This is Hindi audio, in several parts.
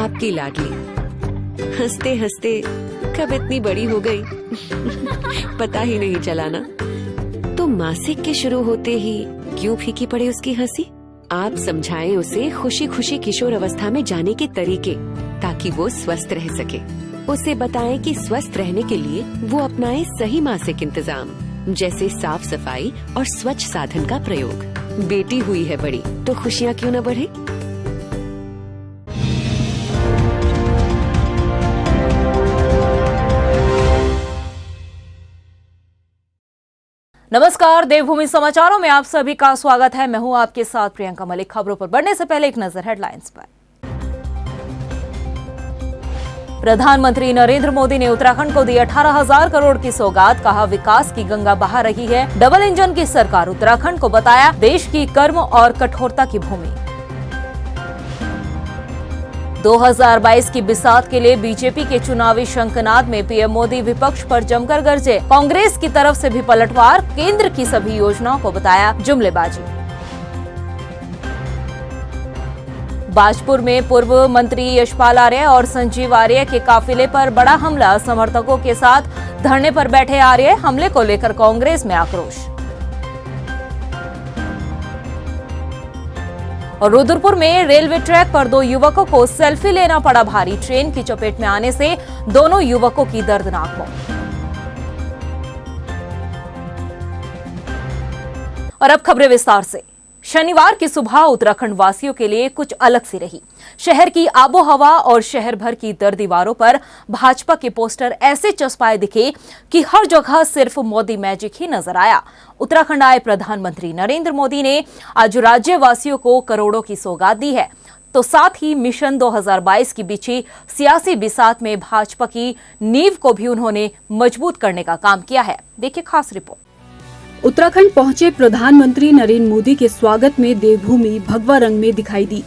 आपकी लाडली। हंसते हंसते कब इतनी बड़ी हो गई पता ही नहीं चला ना। तो मासिक के शुरू होते ही क्यों फीकी पड़े उसकी हंसी? आप समझाएं उसे खुशी खुशी किशोर अवस्था में जाने के तरीके, ताकि वो स्वस्थ रह सके। उसे बताएं कि स्वस्थ रहने के लिए वो अपनाए सही मासिक इंतजाम, जैसे साफ सफाई और स्वच्छ साधन का प्रयोग। बेटी हुई है बड़ी तो खुशियाँ क्यों न बढ़े। नमस्कार, देवभूमि समाचारों में आप सभी का स्वागत है। मैं हूं आपके साथ प्रियंका मलिक। खबरों पर बढ़ने से पहले एक नजर हेडलाइंस पर। प्रधानमंत्री नरेंद्र मोदी ने उत्तराखंड को दी 18,000 करोड़ की सौगात, कहा विकास की गंगा बहा रही है डबल इंजन की सरकार। उत्तराखंड को बताया देश की कर्म और कठोरता की भूमि। 2022 की बिसात के लिए बीजेपी के चुनावी शंखनाद में पीएम मोदी विपक्ष पर जमकर गरजे। कांग्रेस की तरफ से भी पलटवार, केंद्र की सभी योजनाओं को बताया जुमलेबाजी। बाजपुर में पूर्व मंत्री यशपाल आर्य और संजीव आर्य के काफिले पर बड़ा हमला। समर्थकों के साथ धरने पर बैठे आर्य, हमले को लेकर कांग्रेस में आक्रोश। और रुद्रपुर में रेलवे ट्रैक पर 2 युवकों को सेल्फी लेना पड़ा भारी। ट्रेन की चपेट में आने से दोनों युवकों की दर्दनाक मौत। और अब खबरें विस्तार से। शनिवार की सुबह उत्तराखंड वासियों के लिए कुछ अलग सी रही। शहर की आबोहवा और शहर भर की दीवारों पर भाजपा के पोस्टर ऐसे चस्पाए दिखे कि हर जगह सिर्फ मोदी मैजिक ही नजर आया। उत्तराखंड आए प्रधानमंत्री नरेंद्र मोदी ने आज राज्यवासियों को करोड़ों की सौगात दी है, तो साथ ही मिशन 2022 की बिछी सियासी बिसात में भाजपा की नींव को भी उन्होंने मजबूत करने का काम किया है। देखिए खास रिपोर्ट। उत्तराखंड पहुंचे प्रधानमंत्री नरेंद्र मोदी के स्वागत में देवभूमि भगवा रंग में दिखाई दी।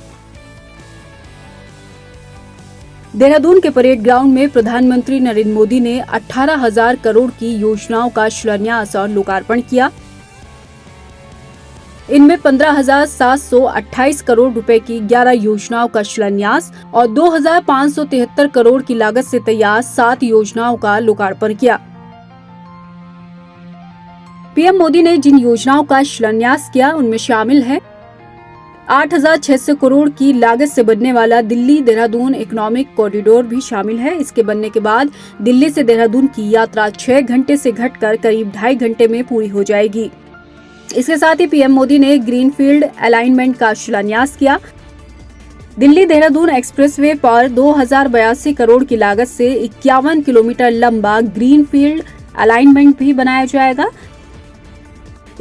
देहरादून के परेड ग्राउंड में प्रधानमंत्री नरेंद्र मोदी ने 18,000 करोड़ की योजनाओं का शिलान्यास और लोकार्पण किया। इनमें 15,728 करोड़ रुपए की 11 योजनाओं का शिलान्यास और 2,573 करोड़ की लागत से तैयार 7 योजनाओं का लोकार्पण किया। पीएम मोदी ने जिन योजनाओं का शिलान्यास किया उनमें शामिल है 8,600 करोड़ की लागत से बनने वाला दिल्ली देहरादून इकोनॉमिक कॉरिडोर भी शामिल है। इसके बनने के बाद दिल्ली से देहरादून की यात्रा 6 घंटे से घटकर करीब 2.5 घंटे में पूरी हो जाएगी। इसके साथ ही पीएम मोदी ने ग्रीनफील्ड अलाइनमेंट का शिलान्यास किया। दिल्ली देहरादून एक्सप्रेसवे पर 2,082 करोड़ की लागत से 51 किलोमीटर लंबा ग्रीनफील्ड अलाइनमेंट भी बनाया जाएगा।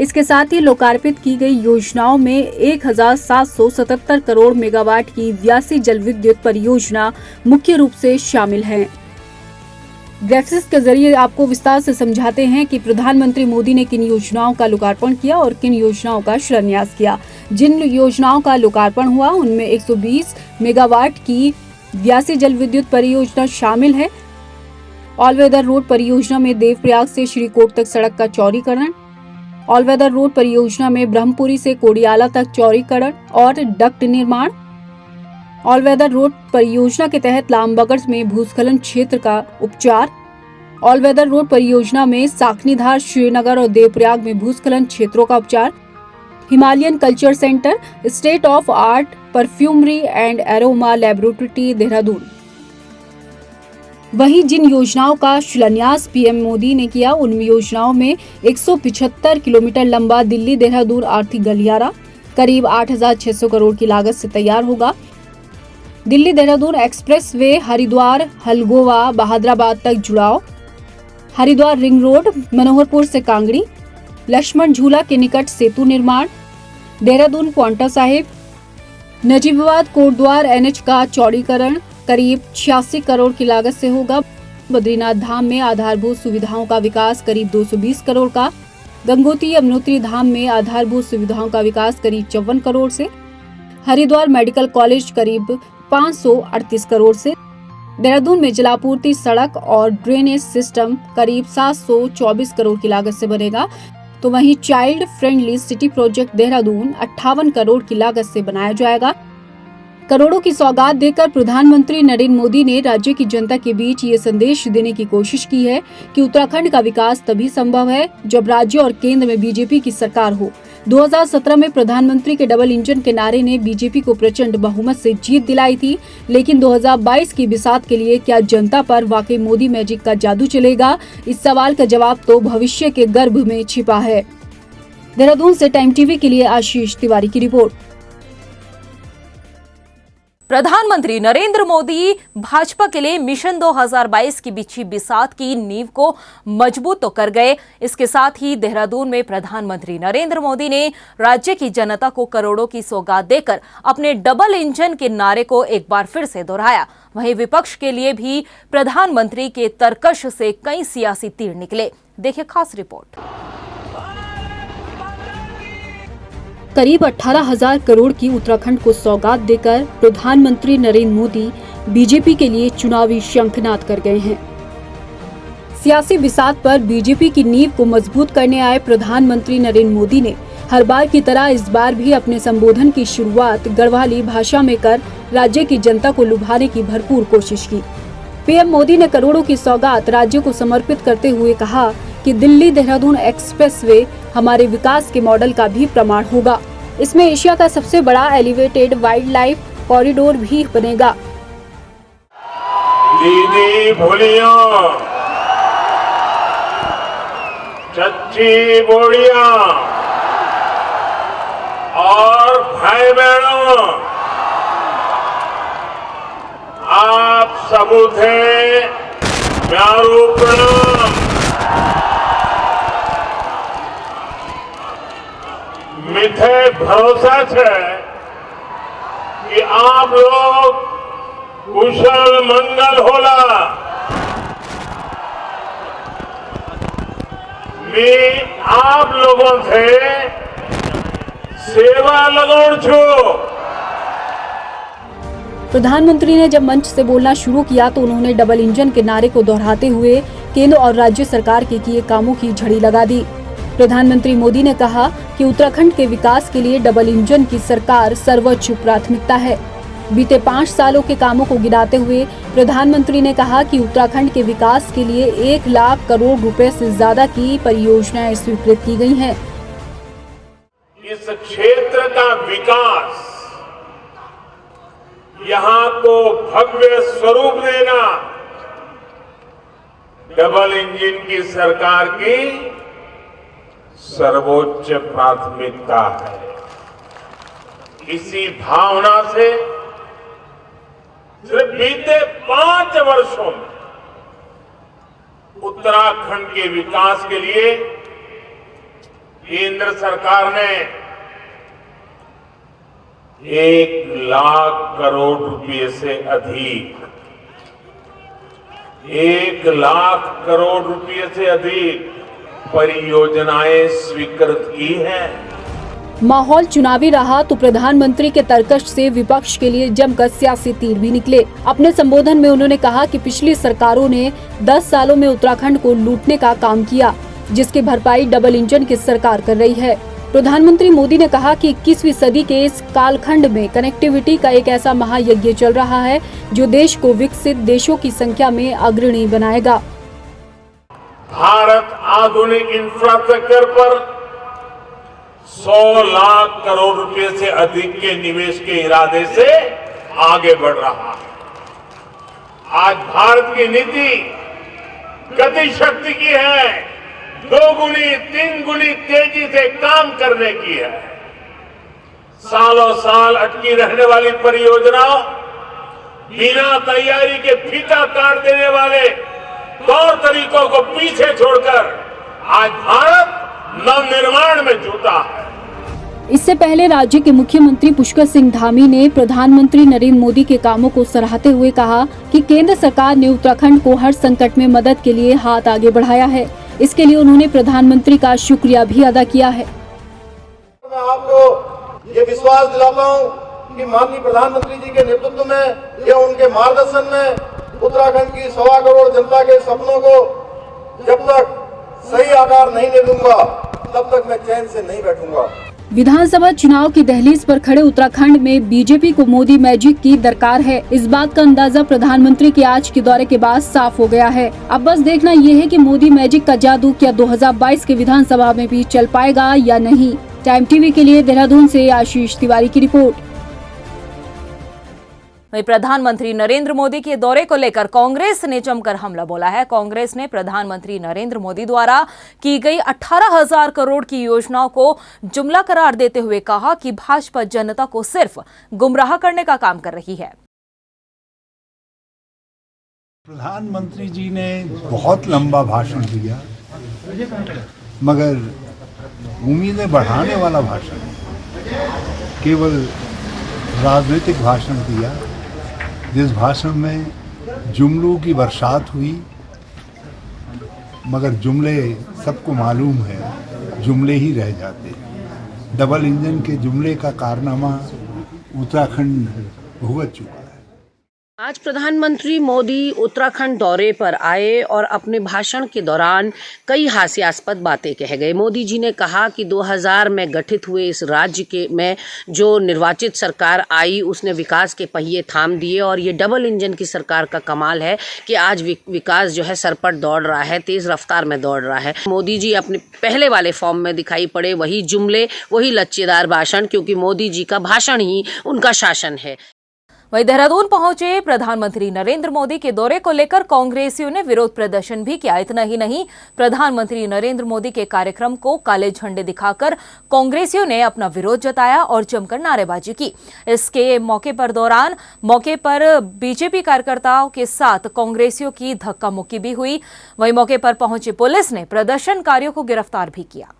इसके साथ ही लोकार्पित की गई योजनाओं में 1,777 करोड़ मेगावाट की व्यासी जल विद्युत परियोजना मुख्य रूप से शामिल है। ग्राफिक्स के जरिए आपको विस्तार से समझाते हैं कि प्रधानमंत्री मोदी ने किन योजनाओं का लोकार्पण किया और किन योजनाओं का शिलान्यास किया। जिन योजनाओं का लोकार्पण हुआ उनमें 120 मेगावाट की व्यासी जल विद्युत परियोजना शामिल है। ऑल वेदर रोड परियोजना में देवप्रयाग से श्रीकोट तक सड़क का चौड़ीकरण, ऑल वेदर रोड परियोजना में ब्रह्मपुरी से कोडियाला तक चौड़ीकरण और डक्ट निर्माण, ऑल वेदर रोड परियोजना के तहत लामबगड़ में भूस्खलन क्षेत्र का उपचार, ऑल वेदर रोड परियोजना में साकनीधार, श्रीनगर और देवप्रयाग में भूस्खलन क्षेत्रों का उपचार, Himalayan culture centre, state of art perfumery and aroma laboratory Dehradun. वहीं जिन योजनाओं का शिलान्यास पीएम मोदी ने किया उन योजनाओं में 175 किलोमीटर लंबा दिल्ली देहरादून आर्थिक गलियारा करीब 8,600 करोड़ की लागत से तैयार होगा। दिल्ली देहरादून एक्सप्रेसवे हरिद्वार हलगोवा बहादुराबाद तक जुड़ाव, हरिद्वार रिंग रोड मनोहरपुर से कांगड़ी, लक्ष्मण झूला के निकट सेतु निर्माण, देहरादून पांवटा साहिब नजीबाबाद कोटद्वार एनएच का चौड़ीकरण करीब 86 करोड़ की लागत से होगा। बद्रीनाथ धाम में आधारभूत सुविधाओं का विकास करीब 220 करोड़ का, गंगोत्री यमुनोत्री धाम में आधारभूत सुविधाओं का विकास करीब 54 करोड़ से, हरिद्वार मेडिकल कॉलेज करीब 538 करोड़ से, देहरादून में जलापूर्ति सड़क और ड्रेनेज सिस्टम करीब 724 करोड़ की लागत से बनेगा। तो वहीं child friendly city project Dehradun 58 crore की लागत से बनाया जाएगा। करोड़ों की सौगात देकर प्रधानमंत्री नरेंद्र मोदी ने राज्य की जनता के बीच ये संदेश देने की कोशिश की है कि उत्तराखंड का विकास तभी संभव है जब राज्य और केंद्र में बीजेपी की सरकार हो। 2017 में प्रधानमंत्री के डबल इंजन के नारे ने बीजेपी को प्रचंड बहुमत से जीत दिलाई थी, लेकिन 2022 की बिसात के लिए क्या जनता पर वाकई मोदी मैजिक का जादू चलेगा? इस सवाल का जवाब तो भविष्य के गर्भ में छिपा है। देहरादून से टाइम टीवी के लिए आशीष तिवारी की रिपोर्ट। प्रधानमंत्री नरेंद्र मोदी भाजपा के लिए मिशन 2022 की बिछी बिसात की नींव को मजबूत तो कर गए, इसके साथ ही देहरादून में प्रधानमंत्री नरेंद्र मोदी ने राज्य की जनता को करोड़ों की सौगात देकर अपने डबल इंजन के नारे को एक बार फिर से दोहराया। वहीं विपक्ष के लिए भी प्रधानमंत्री के तरकश से कई सियासी तीर निकले। देखिए खास रिपोर्ट। करीब 18,000 करोड़ की उत्तराखंड को सौगात देकर प्रधानमंत्री नरेंद्र मोदी बीजेपी के लिए चुनावी शंखनाद कर गए हैं। सियासी बिसात पर बीजेपी की नींव को मजबूत करने आए प्रधानमंत्री नरेंद्र मोदी ने हर बार की तरह इस बार भी अपने संबोधन की शुरुआत गढ़वाली भाषा में कर राज्य की जनता को लुभाने की भरपूर कोशिश की। पीएम मोदी ने करोड़ों की सौगात राज्य को समर्पित करते हुए कहा कि दिल्ली देहरादून एक्सप्रेसवे हमारे विकास के मॉडल का भी प्रमाण होगा। इसमें एशिया का सबसे बड़ा एलिवेटेड वाइल्ड लाइफ कॉरिडोर भी बनेगा। दीदी भोलिया, चच्ची बोड़िया और भाई बहनों, आप सबू थे प्यारो प्रणाम। मिथे भरोसा है कि आप लोग कुशल मंगल होला। मैं आप लोगों से सेवा लगोड़ छू। प्रधानमंत्री ने जब मंच से बोलना शुरू किया तो उन्होंने डबल इंजन के नारे को दोहराते हुए केंद्र और राज्य सरकार के किए कामों की झड़ी लगा दी। प्रधानमंत्री मोदी ने कहा कि उत्तराखंड के विकास के लिए डबल इंजन की सरकार सर्वोच्च प्राथमिकता है। बीते 5 सालों के कामों को गिनाते हुए प्रधानमंत्री ने कहा कि उत्तराखंड के विकास के लिए 1 लाख करोड़ रुपए से ज्यादा की परियोजनाएं स्वीकृत की गई हैं। इस क्षेत्र का विकास, यहाँ को भव्य स्वरूप देना डबल इंजन की सरकार की सर्वोच्च प्राथमिकता है। इसी भावना से सिर्फ बीते 5 वर्षों में उत्तराखंड के विकास के लिए केंद्र सरकार ने 1 लाख करोड़ रुपए से अधिक 1 लाख करोड़ रुपए से अधिक परियोजनाएं स्वीकृत की हैं। माहौल चुनावी रहा तो प्रधानमंत्री के तरकश से विपक्ष के लिए जमकर सियासी तीर भी निकले। अपने संबोधन में उन्होंने कहा कि पिछली सरकारों ने 10 सालों में उत्तराखंड को लूटने का काम किया, जिसकी भरपाई डबल इंजन की सरकार कर रही है। प्रधानमंत्री मोदी ने कहा कि 21वीं सदी के इस कालखंड में कनेक्टिविटी का एक ऐसा महायज्ञ चल रहा है जो देश को विकसित देशों की संख्या में अग्रणी बनाएगा। भारत आधुनिक इंफ्रास्ट्रक्चर पर 100 लाख करोड़ रुपए से अधिक के निवेश के इरादे से आगे बढ़ रहा है। आज भारत की नीति गति शक्ति की है, 2 गुनी 3 गुनी तेजी से काम करने की है। सालों साल अटकी रहने वाली परियोजनाओं, बिना तैयारी के फीता काट देने वाले तौर तरीकों को पीछे छोड़कर आज भारत नवनिर्माण में जुटा है। इससे पहले राज्य के मुख्यमंत्री पुष्कर सिंह धामी ने प्रधानमंत्री नरेंद्र मोदी के कामों को सराहते हुए कहा कि केंद्र सरकार ने उत्तराखंड को हर संकट में मदद के लिए हाथ आगे बढ़ाया है। इसके लिए उन्होंने प्रधानमंत्री का शुक्रिया भी अदा किया है। मैं आपको ये विश्वास दिलाता हूँ कि माननीय प्रधानमंत्री जी के नेतृत्व में या उनके मार्गदर्शन में उत्तराखंड की 1.25 करोड़ जनता के सपनों को जब तक सही आकार नहीं दे दूंगा तब तक मैं चैन से नहीं बैठूंगा। विधानसभा चुनाव की दहलीज पर खड़े उत्तराखंड में बीजेपी को मोदी मैजिक की दरकार है। इस बात का अंदाजा प्रधानमंत्री के आज के दौरे के बाद साफ हो गया है। अब बस देखना ये है कि मोदी मैजिक का जादू क्या 2022 के विधानसभा में भी चल पाएगा या नहीं। टाइम टीवी के लिए देहरादून से आशीष तिवारी की रिपोर्ट। वहीं प्रधानमंत्री नरेंद्र मोदी के दौरे को लेकर कांग्रेस ने जमकर हमला बोला है। कांग्रेस ने प्रधानमंत्री नरेंद्र मोदी द्वारा की गई 18,000 करोड़ की योजनाओं को जुमला करार देते हुए कहा कि भाजपा जनता को सिर्फ गुमराह करने का काम कर रही है। प्रधानमंत्री जी ने बहुत लंबा भाषण दिया, मगर उम्मीदें बढ़ाने वाला भाषण, केवल राजनीतिक भाषण दिया, जिस भाषण में जुमलों की बरसात हुई। मगर जुमले सबको मालूम है, जुमले ही रह जाते। डबल इंजन के जुमले का कारनामा उत्तराखंड भुगत चुका है। आज प्रधानमंत्री मोदी उत्तराखंड दौरे पर आए और अपने भाषण के दौरान कई हास्यास्पद बातें कह गए। मोदी जी ने कहा कि 2000 में गठित हुए इस राज्य में जो निर्वाचित सरकार आई उसने विकास के पहिए थाम दिए और ये डबल इंजन की सरकार का कमाल है कि आज विकास जो है सरपट दौड़ रहा है, तेज रफ्तार में दौड़ रहा है। मोदी जी अपने पहले वाले फॉर्म में दिखाई पड़े, वही जुमले, वही लच्चेदार भाषण, क्योंकि मोदी जी का भाषण ही उनका शासन है। वहीं देहरादून पहुंचे प्रधानमंत्री नरेंद्र मोदी के दौरे को लेकर कांग्रेसियों ने विरोध प्रदर्शन भी किया। इतना ही नहीं, प्रधानमंत्री नरेंद्र मोदी के कार्यक्रम को काले झंडे दिखाकर कांग्रेसियों ने अपना विरोध जताया और जमकर नारेबाजी की। इसके मौके पर बीजेपी कार्यकर्ताओं के साथ कांग्रेसियों की धक्का मुक्की भी हुई। वहीं मौके पर पहुंची पुलिस ने प्रदर्शनकारियों को गिरफ्तार भी किया।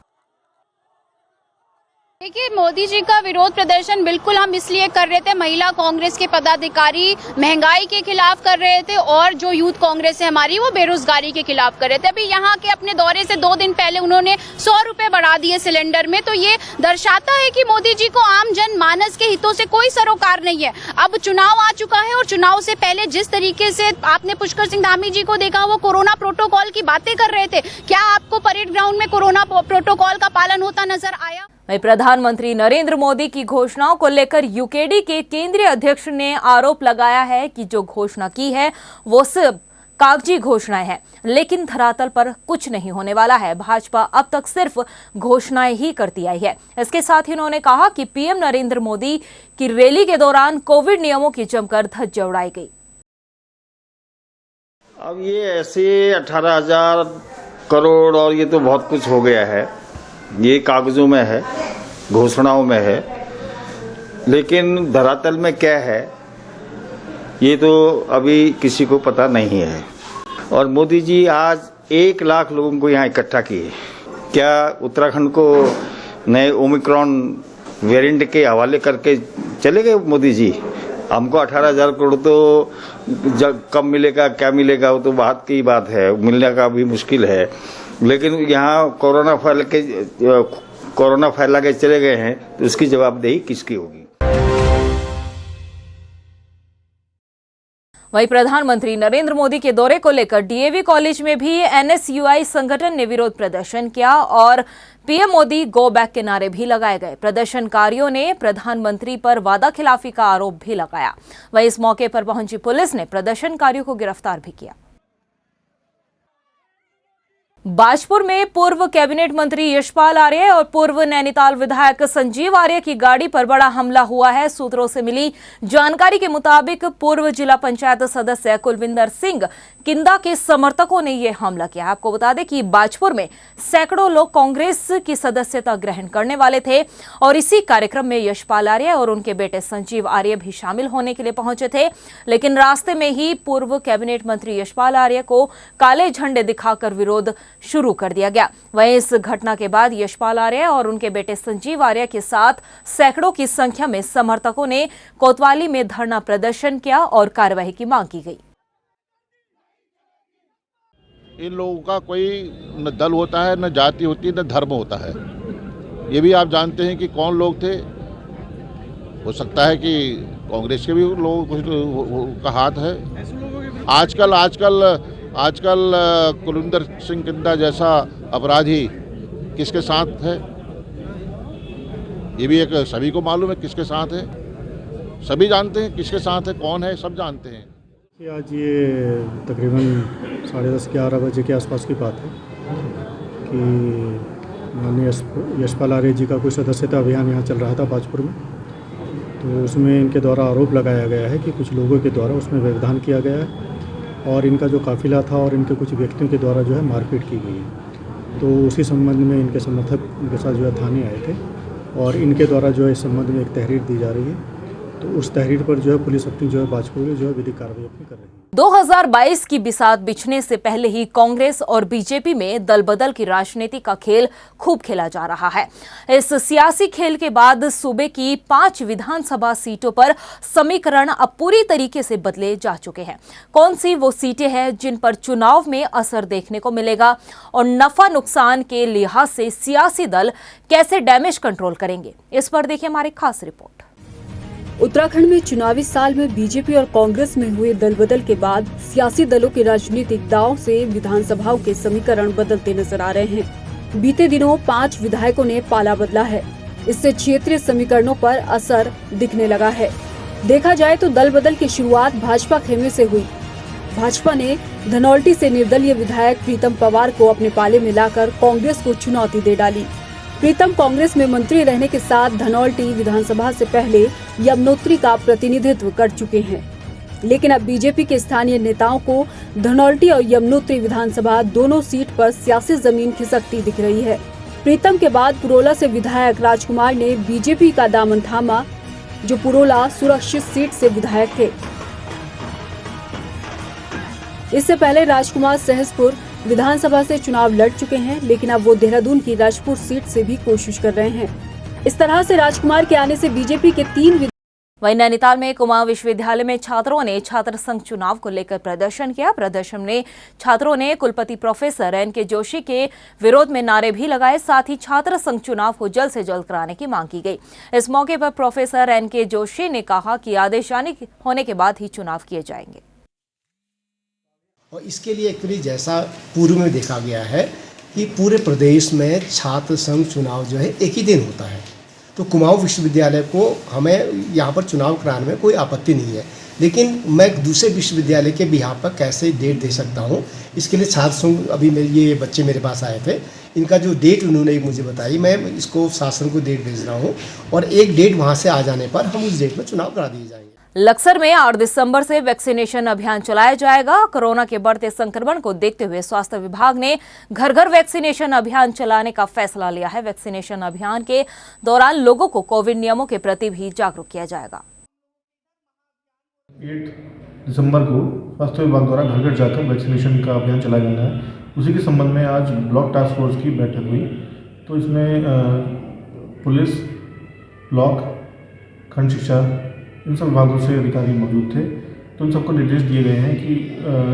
देखिए, मोदी जी का विरोध प्रदर्शन बिल्कुल हम इसलिए कर रहे थे, महिला कांग्रेस के पदाधिकारी महंगाई के खिलाफ कर रहे थे और जो यूथ कांग्रेस है हमारी वो बेरोजगारी के खिलाफ कर रहे थे। अभी यहाँ के अपने दौरे से 2 दिन पहले उन्होंने 100 रुपए बढ़ा दिए सिलेंडर में, तो ये दर्शाता है कि मोदी जी को आम जन मानस के हितों से कोई सरोकार नहीं है। अब चुनाव आ चुका है और चुनाव से पहले जिस तरीके से आपने पुष्कर सिंह धामी जी को देखा, वो कोरोना प्रोटोकॉल की बातें कर रहे थे। क्या आपको परेड ग्राउंड में कोरोना प्रोटोकॉल का पालन होता नजर आया? वहीं प्रधानमंत्री नरेंद्र मोदी की घोषणाओं को लेकर यूकेडी के केंद्रीय अध्यक्ष ने आरोप लगाया है कि जो घोषणा की है वो सिर्फ कागजी घोषणाएं हैं, लेकिन धरातल पर कुछ नहीं होने वाला है। भाजपा अब तक सिर्फ घोषणाएं ही करती आई है। इसके साथ ही उन्होंने कहा कि पीएम नरेंद्र मोदी की रैली के दौरान कोविड नियमों की जमकर धज्जियां उड़ाई गई। अब ये ऐसे 18,000 करोड़ और ये तो बहुत कुछ हो गया है, ये कागजों में है, घोषणाओं में है, लेकिन धरातल में क्या है ये तो अभी किसी को पता नहीं है। और मोदी जी आज 1 लाख लोगों को यहाँ इकट्ठा किए। क्या उत्तराखंड को नए ओमिक्रॉन वेरिएंट के हवाले करके चले गए मोदी जी? हमको 18,000 करोड़ तो जब कब मिलेगा, क्या मिलेगा, वो तो बात की बात है, मिलने का भी मुश्किल है। लेकिन यहाँ कोरोना फैला के चले गए हैं, तो उसकी जवाबदेही किसकी होगी? वहीं प्रधानमंत्री नरेंद्र मोदी के दौरे को लेकर डीएवी कॉलेज में भी एनएसयूआई संगठन ने विरोध प्रदर्शन किया और पीएम मोदी गो बैक के नारे भी लगाए गए। प्रदर्शनकारियों ने प्रधानमंत्री पर वादा खिलाफी का आरोप भी लगाया। वहीं इस मौके पर पहुंची पुलिस ने प्रदर्शनकारियों को गिरफ्तार भी किया। बाजपुर में पूर्व कैबिनेट मंत्री यशपाल आर्य और पूर्व नैनीताल विधायक संजीव आर्य की गाड़ी पर बड़ा हमला हुआ है। सूत्रों से मिली जानकारी के मुताबिक पूर्व जिला पंचायत सदस्य कुलविंदर सिंह किंदा के समर्थकों ने यह हमला किया। आपको बता दें कि बाजपुर में सैकड़ों लोग कांग्रेस की सदस्यता ग्रहण करने वाले थे और इसी कार्यक्रम में यशपाल आर्य और उनके बेटे संजीव आर्य भी शामिल होने के लिए पहुंचे थे, लेकिन रास्ते में ही पूर्व कैबिनेट मंत्री यशपाल आर्य को काले झंडे दिखाकर विरोध शुरू कर दिया गया। वहीं इस घटना के बाद यशपाल आर्य और उनके बेटे संजीव आर्य के साथ सैकड़ों की संख्या में समर्थकों ने कोतवाली में धरना प्रदर्शन किया और कार्यवाही की मांग की गई। इन लोगों का कोई न दल होता है, न जाति होती है, न धर्म होता है। ये भी आप जानते हैं कि कौन लोग थे। हो सकता है कि कांग्रेस के भी लोग कुछ का हाथ है। आजकल कुलविंदर सिंह किंदा जैसा अपराधी किसके साथ है? ये भी एक सभी को मालूम है किसके साथ है, सभी जानते हैं किसके साथ है, कौन है, सब जानते हैं। आज ये तकरीबन 10:30-11 बजे के आसपास की बात है कि माननीय यशपाल आर्य जी का कोई सदस्यता अभियान यहाँ चल रहा था बाजपुर में। तो उसमें इनके द्वारा आरोप लगाया गया है कि कुछ लोगों के द्वारा उसमें व्यवधान किया गया है और इनका जो काफिला था और इनके कुछ व्यक्तियों के द्वारा जो है मारपीट की गई है। तो उसी संबंध में इनके समर्थक इनके साथ जो है थाने आए थे और इनके द्वारा जो है इस संबंध में एक तहरीर दी जा रही है। तो उस तहरीर पर जो है पुलिस अपनी जो है बाजपुर में जो है विधिक कार्रवाई अपनी कर रही है। 2022 की बिसात बिछने से पहले ही कांग्रेस और बीजेपी में दल बदल की राजनीति का खेल खूब खेला जा रहा है। इस सियासी खेल के बाद सूबे की 5 विधानसभा सीटों पर समीकरण अब पूरी तरीके से बदले जा चुके हैं। कौन सी वो सीटें हैं जिन पर चुनाव में असर देखने को मिलेगा और नफा नुकसान के लिहाज से सियासी दल कैसे डैमेज कंट्रोल करेंगे, इस पर देखिए हमारी खास रिपोर्ट। उत्तराखंड में चुनावी साल में बीजेपी और कांग्रेस में हुए दल बदल के बाद सियासी दलों के राजनीतिक दांव से विधानसभाओं के समीकरण बदलते नजर आ रहे हैं। बीते दिनों 5 विधायकों ने पाला बदला है। इससे क्षेत्रीय समीकरणों पर असर दिखने लगा है। देखा जाए तो दल बदल की शुरुआत भाजपा खेमे से हुई। भाजपा ने धनौल्टी से निर्दलीय विधायक प्रीतम पवार को अपने पाले में लाकर कांग्रेस को चुनौती दे डाली। प्रीतम कांग्रेस में मंत्री रहने के साथ धनौल्टी विधानसभा से पहले यमुनोत्री का प्रतिनिधित्व कर चुके हैं, लेकिन अब बीजेपी के स्थानीय नेताओं को धनौल्टी और यमुनोत्री विधानसभा दोनों सीट पर सियासी जमीन खिसकती दिख रही है। प्रीतम के बाद पुरोला से विधायक राजकुमार ने बीजेपी का दामन थामा, जो पुरोला सुरक्षित सीट से विधायक थे। इससे पहले राजकुमार सहसपुर विधानसभा से चुनाव लड़ चुके हैं, लेकिन अब वो देहरादून की राजपुर सीट से भी कोशिश कर रहे हैं। इस तरह से राजकुमार के आने से बीजेपी के 3 वहीं नैनीताल में कुमाऊं विश्वविद्यालय में छात्रों ने छात्र संघ चुनाव को लेकर प्रदर्शन किया। प्रदर्शन में छात्रों ने कुलपति प्रोफेसर एन.के. जोशी के विरोध में नारे भी लगाए। साथ ही छात्र संघ चुनाव को जल्द से जल्द कराने की मांग की गई। इस मौके पर प्रोफेसर एन.के. जोशी ने कहा कि आदेश जारी होने के बाद ही चुनाव किए जाएंगे। और इसके लिए एक्चुअली जैसा पूर्व में देखा गया है कि पूरे प्रदेश में छात्र संघ चुनाव जो है एक ही दिन होता है, तो कुमाऊं विश्वविद्यालय को हमें यहाँ पर चुनाव कराने में कोई आपत्ति नहीं है, लेकिन मैं दूसरे विश्वविद्यालय के बिहार पर कैसे डेट दे सकता हूँ। इसके लिए छात्र संघ अभी ये बच्चे मेरे पास आए थे, इनका जो डेट उन्होंने मुझे बताई, मैं इसको शासन को डेट भेज रहा हूँ और एक डेट वहाँ से आ जाने पर हम उस डेट में चुनाव करा दिए जाएंगे। लक्सर में 8 दिसंबर से वैक्सीनेशन अभियान चलाया जाएगा। कोरोना के बढ़ते संक्रमण को देखते हुए स्वास्थ्य विभाग ने घर घर वैक्सीनेशन अभियान चलाने का फैसला लिया है। वैक्सीनेशन अभियान के दौरान लोगों को कोविड नियमों के प्रति भी जागरूक किया जाएगा। 8 दिसंबर को स्वास्थ्य विभाग द्वारा घर घर जाकर वैक्सीनेशन का अभियान चलाया जाना है। उसी के संबंध में आज ब्लॉक टास्क फोर्स की बैठक हुई, तो इसमें पुलिस, ब्लॉक, खंड शिक्षा, इन सब विभागों से अधिकारी मौजूद थे। तो इन सबको निर्देश दिए गए हैं कि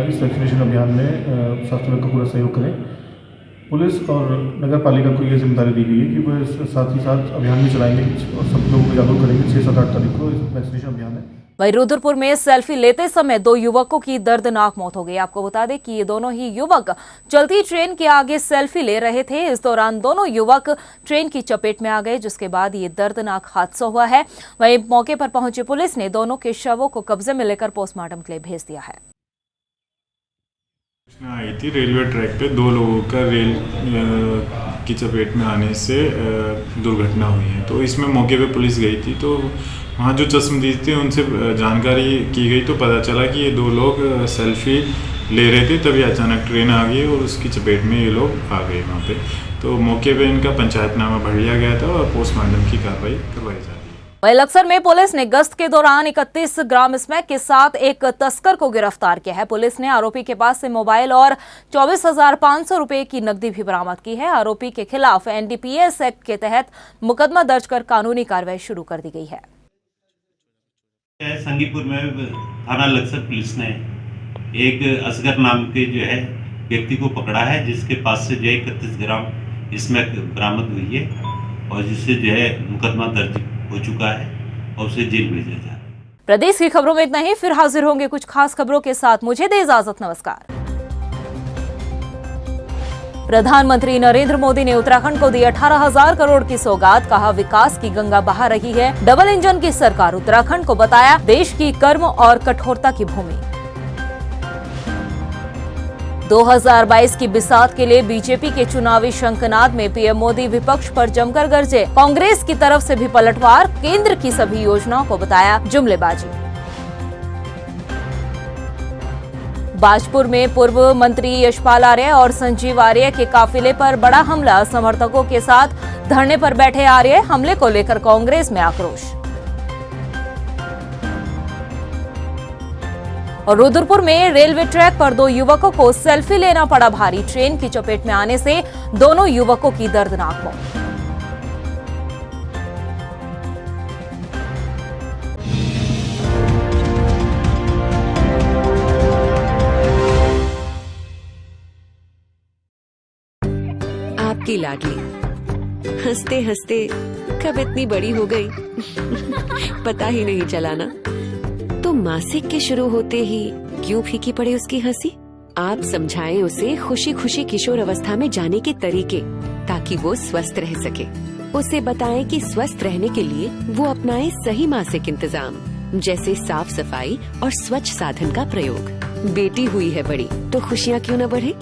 इस वैक्सीनेशन अभियान में स्वास्थ्य विभाग का पूरा सहयोग करें। पुलिस और नगर पालिका को ये जिम्मेदारी दी गई है कि वह साथ ही साथ अभियान भी चलाएंगे और सब लोगों को जागरूक करेंगे। 6, 7, 8 तारीख को वैक्सीनेशन अभियान है। वहीं रुद्रपुर में सेल्फी लेते समय 2 युवकों की दर्दनाक मौत हो गई। आपको बता दें कि ये दोनों ही युवक चलती ट्रेन के आगे सेल्फी ले रहे थे। इस दौरान दोनों युवक ट्रेन की चपेट में आ गए, जिसके बाद ये दर्दनाक हादसा हुआ है। वहीं मौके पर पहुंची पुलिस ने दोनों के शवों को कब्जे में लेकर पोस्टमार्टम के लिए भेज दिया है। आई थी रेलवे ट्रैक पे 2 लोगों का रेल की चपेट में आने से दुर्घटना हुई है। तो इसमें मौके पे पुलिस गई थी, तो वहाँ जो चश्मदीद थे उनसे जानकारी की गई, तो पता चला कि ये 2 लोग सेल्फी ले रहे थे, तभी अचानक ट्रेन आ गई और उसकी चपेट में ये लोग आ गए वहाँ पे। तो मौके पे इनका पंचायतनामा भर लिया गया था और पोस्टमार्टम की कार्रवाई करवाई जा रही है। वहीं लक्सर में पुलिस ने गश्त के दौरान 31 ग्राम स्मैक के साथ एक तस्कर को गिरफ्तार किया है। पुलिस ने आरोपी के पास से मोबाइल और 24,500 रुपए की नकदी भी बरामद की है। आरोपी के खिलाफ NDPS एक्ट के तहत मुकदमा दर्ज कर कानूनी कार्रवाई शुरू कर दी गई है। संगीपुर में थाना लक्सर पुलिस ने एक असगर नाम के जो है व्यक्ति को पकड़ा है, जिसके पास से जो है 31 ग्राम स्मैक बरामद हुई है और जिससे जो है मुकदमा दर्ज हो चुका है और उसे जेल भेजा जा रहा है। प्रदेश की खबरों में इतना ही, फिर हाजिर होंगे कुछ खास खबरों के साथ। मुझे दे इजाजत, नमस्कार। प्रधानमंत्री नरेंद्र मोदी ने उत्तराखंड को दी 18,000 करोड़ की सौगात, कहा विकास की गंगा बहा रही है डबल इंजन की सरकार। उत्तराखंड को बताया देश की कर्म और कठोरता की भूमि। 2022 की बिसात के लिए बीजेपी के चुनावी शंखनाद में पीएम मोदी विपक्ष पर जमकर गरजे। कांग्रेस की तरफ से भी पलटवार, केंद्र की सभी योजनाओं को बताया जुमलेबाजी। बाजपुर में पूर्व मंत्री यशपाल आर्य और संजीव आर्य के काफिले पर बड़ा हमला, समर्थकों के साथ धरने पर बैठे आर्य, हमले को लेकर कांग्रेस में आक्रोश। और रुद्रपुर में रेलवे ट्रैक पर 2 युवकों को सेल्फी लेना पड़ा भारी, ट्रेन की चपेट में आने से दोनों युवकों की दर्दनाक मौत। आपकी लाडली हंसते हंसते कब इतनी बड़ी हो गई पता ही नहीं चला ना। तो मासिक के शुरू होते ही क्यों फीकी पड़े उसकी हंसी? आप समझाएं उसे खुशी खुशी किशोर अवस्था में जाने के तरीके, ताकि वो स्वस्थ रह सके। उसे बताएं कि स्वस्थ रहने के लिए वो अपनाए सही मासिक इंतजाम, जैसे साफ सफाई और स्वच्छ साधन का प्रयोग। बेटी हुई है बड़ी तो खुशियाँ क्यों न बढ़े।